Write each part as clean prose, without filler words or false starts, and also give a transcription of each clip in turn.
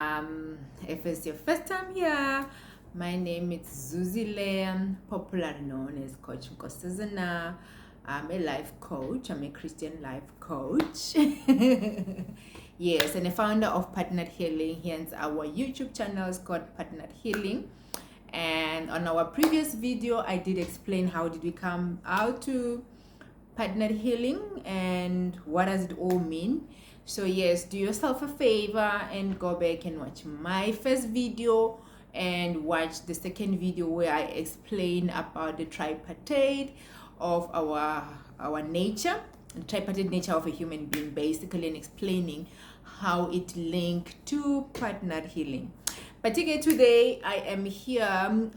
If it's your first time here, my name is Zuzile, popularly known as Coach Nkosazana. I'm a life coach. I'm a Christian life coach. Yes, and a founder of Partnered Healing. Hence, our YouTube channel is called Partnered Healing. And on our previous video, I did explain how did we come out to Partnered Healing and what does it all mean. So yes, do yourself a favor and go back and watch my first video and watch the second video where I explain about the tripartite of our nature, the tripartite nature of a human being, basically, and explaining how it linked to partnered healing. Particularly today, I am here.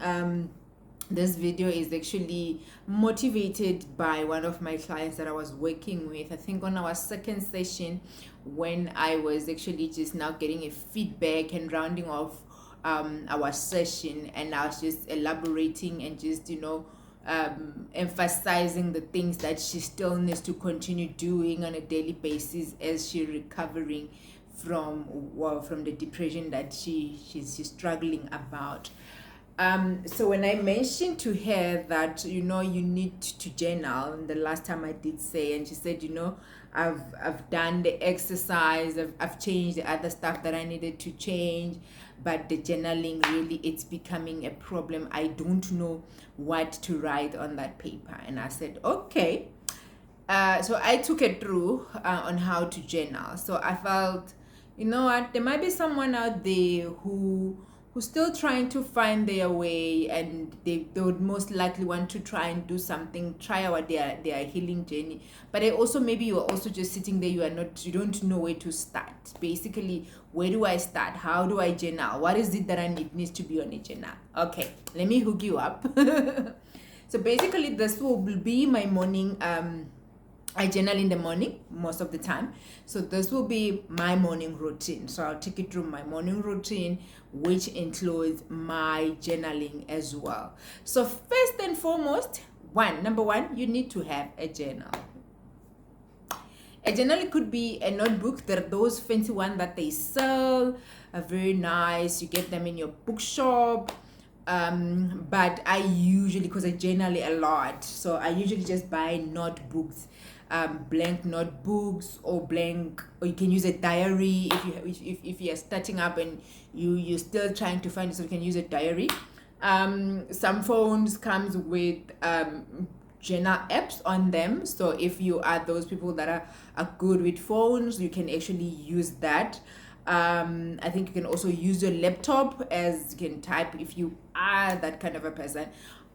This video is actually motivated by one of my clients that I was working with. I think on our second session, when I was actually just now getting a feedback and rounding off our session, and I was just elaborating and just emphasizing the things that she still needs to continue doing on a daily basis as she's recovering from the depression that she's struggling about. So when I mentioned to her that you need to journal, and the last time I did say, and she said, I've done the exercise, I've changed the other stuff that I needed to change, but the journaling, really, it's becoming a problem. I don't know what to write on that paper. And I said, okay. So I took it through on how to journal. So I felt, you know what, there might be someone out there who's still trying to find their way, and they would most likely want to try and do something, try out their healing journey. But also, maybe you are also just sitting there, you don't know where to start. Basically, where do I start? How do I journal? What is it that I needs to be on a journal? Okay, let me hook you up. So basically, this will be my morning. I journal in the morning most of the time. So this will be my morning routine. So I'll take you through my morning routine, which includes my journaling as well. So first and foremost, number one, you need to have a journal. A journal could be a notebook. There are those fancy ones that they sell, are very nice. You get them in your bookshop. But I usually, because I journal a lot, so I usually just buy notebooks, blank notebooks, or you can use a diary if you're starting up and you're still trying to find it, so you can use a diary. Some phones comes with journal apps on them, so if you are those people that are good with phones, you can actually use that. I think you can also use your laptop, as you can type if you are that kind of a person.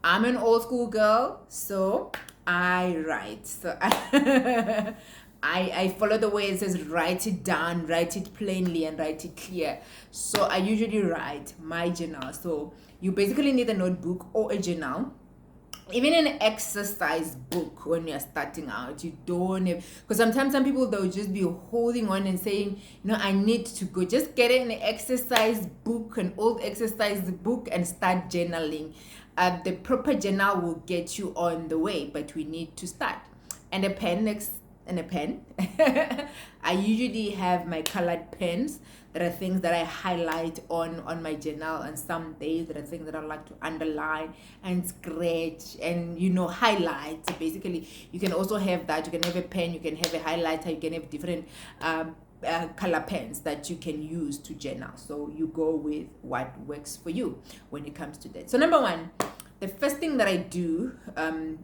I'm an old school girl, so I write. So I follow the way it says, write it down, write it plainly, and write it clear. So I usually write my journal. So you basically need a notebook or a journal. Even an exercise book when you're starting out, you don't have, because sometimes some people, they'll just be holding on and saying, I need to go. Just get an exercise book, an old exercise book, and start journaling. The proper journal will get you on the way, but we need to start. And a pen and a pen. I usually have my colored pens. There are things that I highlight on my journal, and some days there are things that I like to underline and scratch and highlight. So basically, you can also have that. You can have a pen, you can have a highlighter, you can have different color pens that you can use to journal. So you go with what works for you when it comes to that. So number one, the first thing that I do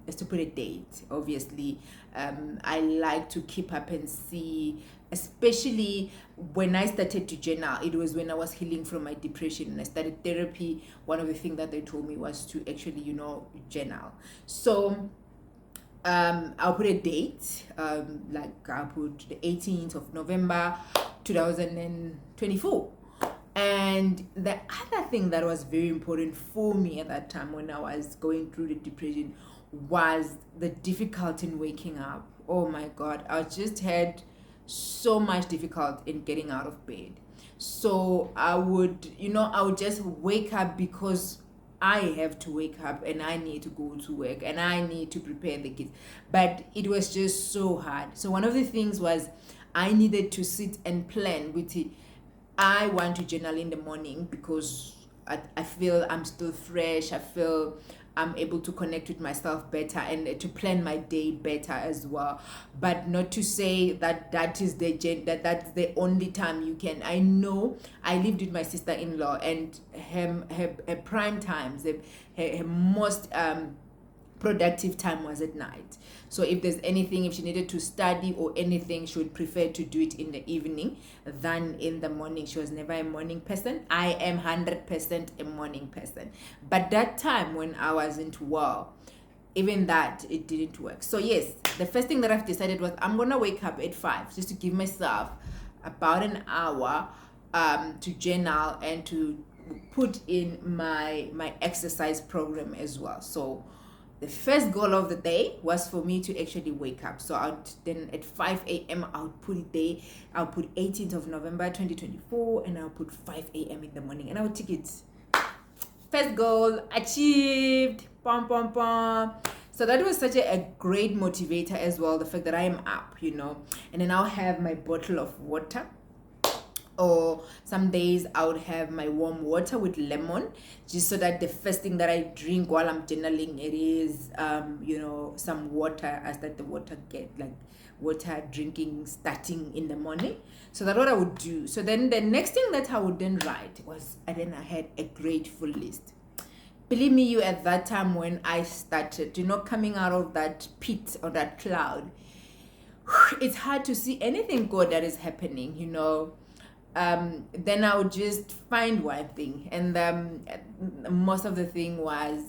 is to put a date. Obviously, I like to keep up and see, especially when I started to journal. It was when I was healing from my depression and I started therapy. One of the things that they told me was to actually, journal. So I'll put a date, like I'll put the 18th of November 2024. And the other thing that was very important for me at that time when I was going through the depression was the difficulty in waking up. Oh my God, I just had so much difficulty in getting out of bed. So I would just wake up because I have to wake up and I need to go to work and I need to prepare the kids. But it was just so hard. So one of the things was I needed to sit and plan with it. I want to journal in the morning because I feel I'm still fresh. I feel I'm able to connect with myself better and to plan my day better as well. But not to say that that's the only time you can. I know I lived with my sister-in-law, and her prime times, her most productive time was at night. So if there's anything, if she needed to study or anything, she would prefer to do it in the evening than in the morning. She was never a morning person. I am 100% a morning person. But that time when I wasn't well, even that, it didn't work. So yes, the first thing that I've decided was I'm gonna wake up at 5 just to give myself about an hour to journal and to put in my exercise program as well. So the first goal of the day was for me to actually wake up. So I'd then at 5 a.m. I would put it there. I'll put 18th of November 2024 and I'll put 5 a.m. in the morning and I would take it. First goal achieved. Pom pom pom. So that was such a great motivator as well, the fact that I am up, and then I'll have my bottle of water, or some days I would have my warm water with lemon, just so that the first thing that I drink while I'm journaling, it is some water. I start the water water drinking starting in the morning. So that's what I would do. So then the next thing that I would then write was, and then I had a grateful list. Believe me, you, at that time when I started, coming out of that pit or that cloud, it's hard to see anything good that is happening, then I would just find one thing, and most of the thing was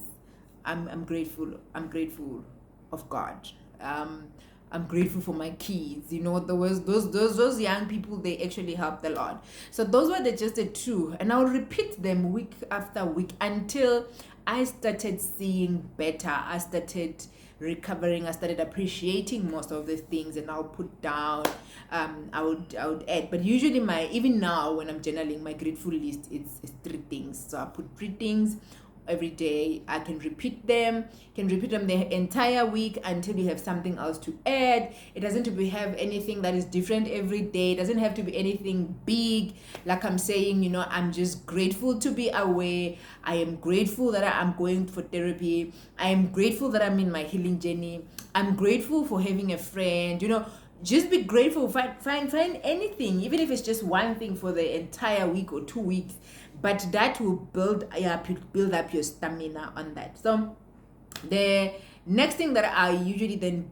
I'm grateful. I'm grateful of God. I'm grateful for my kids. There was those young people, they actually helped a lot. So those were just the two, and I'll repeat them week after week until I started seeing better. I started recovering. I started appreciating most of the things, and I'll put down. I would add, but usually even now when I'm journaling, my grateful list is 3 things. So I put 3 things every day. I can repeat them the entire week until you have something else to add. It doesn't have to have anything that is different every day. It doesn't have to be anything big. Like I'm saying, I'm just grateful to be aware. I am grateful that I'm going for therapy. I am grateful that I'm in my healing journey. I'm grateful for having a friend. Just be grateful. Find anything, even if it's just one thing for the entire week or 2 weeks, but that will build up your stamina on that. So the next thing that I usually then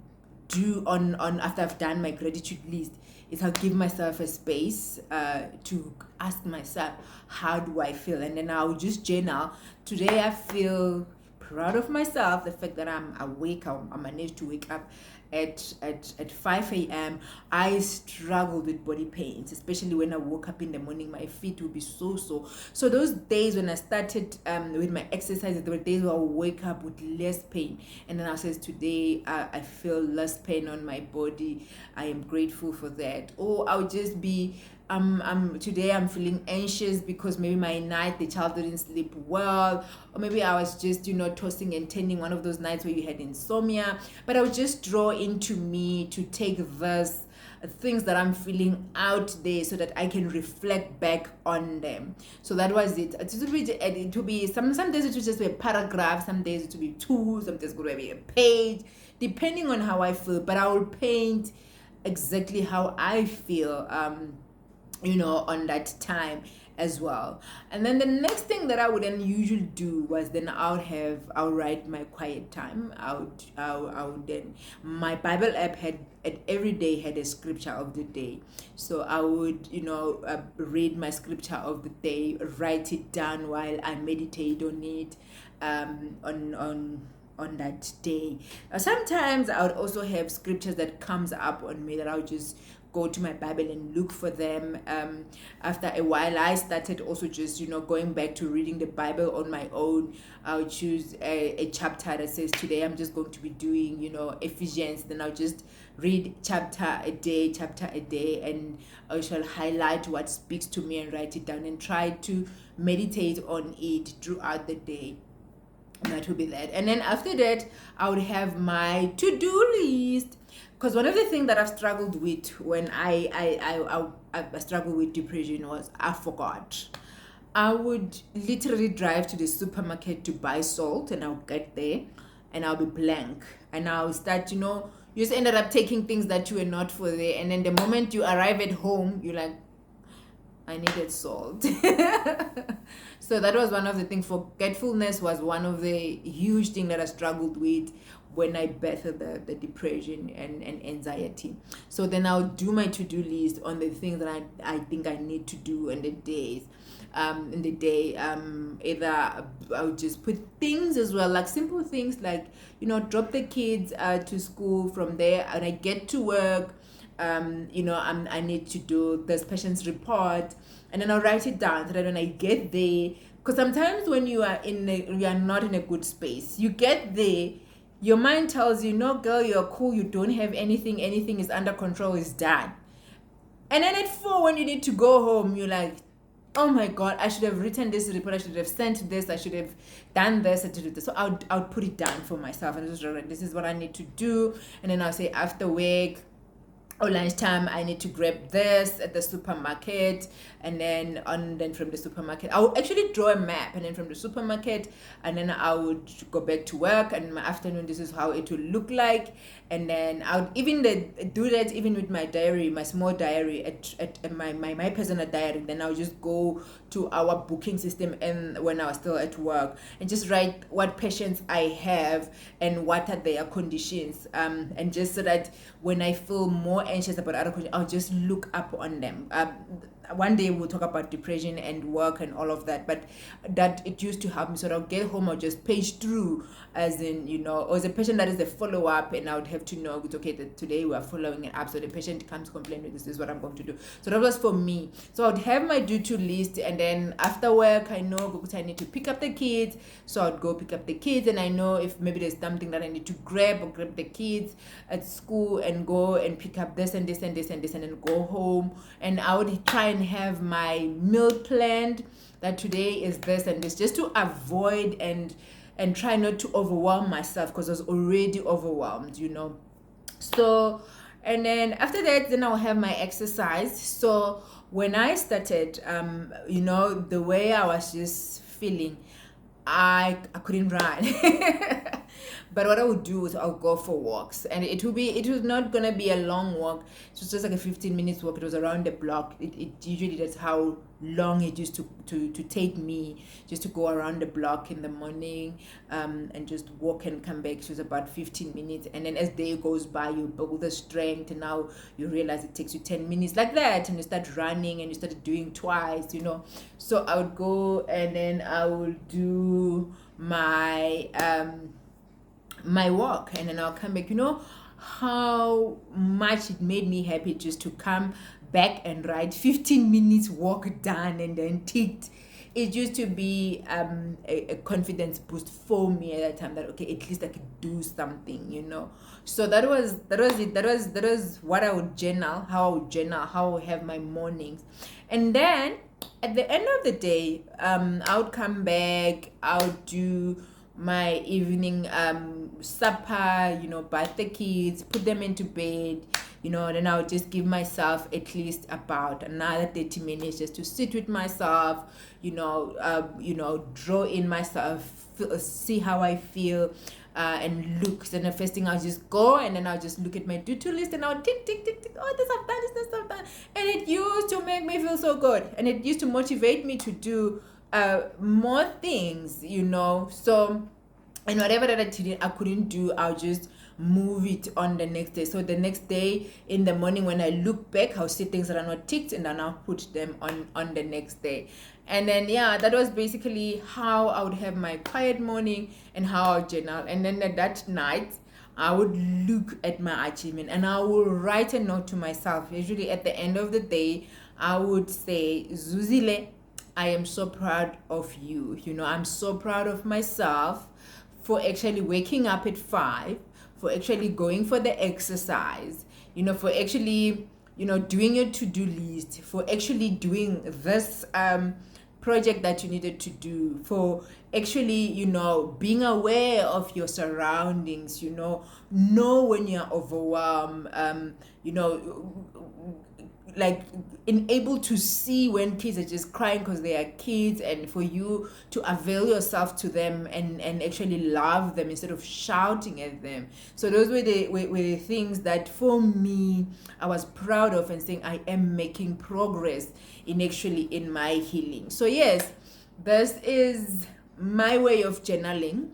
do on after I've done my gratitude list is I'll give myself a space to ask myself, how do I feel? And then I'll just journal. Today I feel proud of myself, the fact that I'm awake. I managed to wake up at 5 a.m. I struggled with body pains, especially when I woke up in the morning. My feet would be so sore. So those days when I started with my exercises, there were days where I would wake up with less pain, and then I says, today I feel less pain on my body. I am grateful for that. Or I would just be today I'm feeling anxious because maybe the child didn't sleep well, or maybe I was just tossing and turning, one of those nights where you had insomnia. But I would just draw into me to take those things that I'm feeling out there so that I can reflect back on them. So that was it. It would be some days it would just be a paragraph, some days it would be 2, some days it would be a page, depending on how I feel. But I will paint exactly how I feel on that time as well. And then the next thing that I would then usually do was then I'll write my quiet time. I would then, my Bible app had every day had a scripture of the day. So I would read my scripture of the day, write it down while I meditate on it on that day. Sometimes I would also have scriptures that comes up on me that I'll just go to my Bible and look for them. After a while, I started also just going back to reading the Bible on my own. I'll choose a chapter that says, today I'm just going to be doing Ephesians. Then I'll just read chapter a day, and I shall highlight what speaks to me and write it down and try to meditate on it throughout the day. That would be that. And then after that, I would have my to-do list. Because one of the things that I've struggled with when I struggled with depression was I forgot. I would literally drive to the supermarket to buy salt, and I'll get there and I'll be blank. And I'll start, you just ended up taking things that you were not for there. And then the moment you arrive at home, you're like, I needed salt. So that was one of the things. Forgetfulness was one of the huge things that I struggled with when I battled the depression and anxiety. So then I'll do my to-do list on the things that I think I need to do in the days. Either I'll just put things as well, like simple things like, drop the kids to school. From there, and I get to work, I need to do this patient's report, and then I'll write it down so that when I get there, because sometimes when you are not in a good space, you get there, your mind tells you, no girl, you're cool, you don't have anything is under control, is done. And then at 4, when you need to go home, you're like, oh my God, I should have written this report, I should have sent this, I should have done this, and to do this. So I'll put it down for myself and just write, this is what I need to do. And then I'll say after work or lunchtime, I need to grab this at the supermarket, and then from the supermarket, I would actually draw a map, and then from the supermarket, and then I would go back to work, and in my afternoon, this is how it will look like. And then I would even do that even with my diary, my small diary, at my personal diary. Then I'll just go to our booking system, and when I was still at work, and just write what patients I have and what are their conditions, and just so that when I feel more anxious about other conditions, I'll just look up on them. One day we'll talk about depression and work and all of that, but that it used to help me. So I'll get home, I'll just page through, as in, or as a patient that is a follow-up, and I would have to know, okay, that today we are following it up, so the patient comes complaining, this is what I'm going to do. So that was for me. So I'd have my do-to list, and then after work, I know I need to pick up the kids, so I'd go pick up the kids, and I know if maybe there's something that I need to grab the kids at school, and go and pick up this and this and this and this, and then go home. And I would try and have my meal planned, that today is this and this, just to avoid and try not to overwhelm myself, because I was already overwhelmed. So, and then after that, then I'll have my exercise. So when I started, the way I was just feeling, I couldn't run. But what I would do is I'll go for walks, and it was not gonna be a long walk. It was just like a 15 minutes walk. It was around the block. It usually, that's how long it used to take me, just to go around the block in the morning, and just walk and come back. It was about 15 minutes, and then as day goes by, you build the strength, and now you realize it takes you 10 minutes like that, and you start running, and you started doing twice. So I would go, and then I would do my my walk, and then I'll come back. How much it made me happy just to come back and ride 15 minutes walk done and then ticked. It used to be a confidence boost for me at that time, that okay, at least I could do something. So that was it. That was what I would journal, how I would have my mornings. And then at the end of the day, I would come back, I would do my evening supper, bath the kids, put them into bed, then I would just give myself at least about another 30 minutes just to sit with myself, draw in myself, see how I feel, and look. So the first thing, I'll just go, and then I'll just look at my do-to list, and I'll tick, tick, tick, tick. Oh, this I've done, this I've done. And it used to make me feel so good, and it used to motivate me to do more things. So, and whatever that I couldn't do, I'll just move it on the next day. So the next day in the morning, when I look back, I'll see things that are not ticked, and then I'll put them on the next day. And then that was basically how I would have my quiet morning, and how I'll journal. And then that night, I would look at my achievement, and I will write a note to myself. Usually at the end of the day, I would say, Zuzile, I am so proud of you. I'm so proud of myself for actually waking up at 5, for actually going for the exercise, for actually, doing your to-do list, for actually doing this project that you needed to do, for actually, you know, being aware of your surroundings, you know when you're overwhelmed, you know, like able to see when kids are just crying because they are kids, and for you to avail yourself to them and actually love them instead of shouting at them. So those were the things that for me I was proud of, and saying I am making progress in my healing. So yes, this is my way of journaling,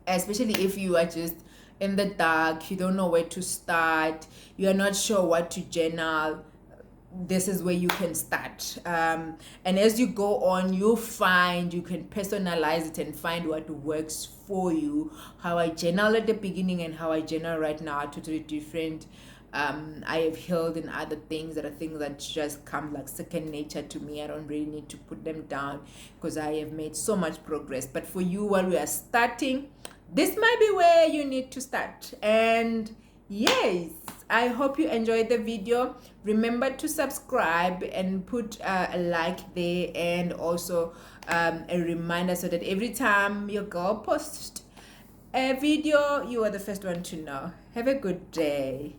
especially if you are just in the dark, you don't know where to start, you are not sure what to journal. This is where you can start, and as you go on, you can personalize it and find what works for you. How I journal at the beginning and how I journal right now are totally different. I have healed in other things that are things that just come like second nature to me. I don't really need to put them down because I have made so much progress. But for you, while we are starting, this might be where you need to start. And yes, I hope you enjoyed the video. Remember to subscribe and put a like there, and also a reminder, so that every time your girl posts a video, you are the first one to know. Have a good day.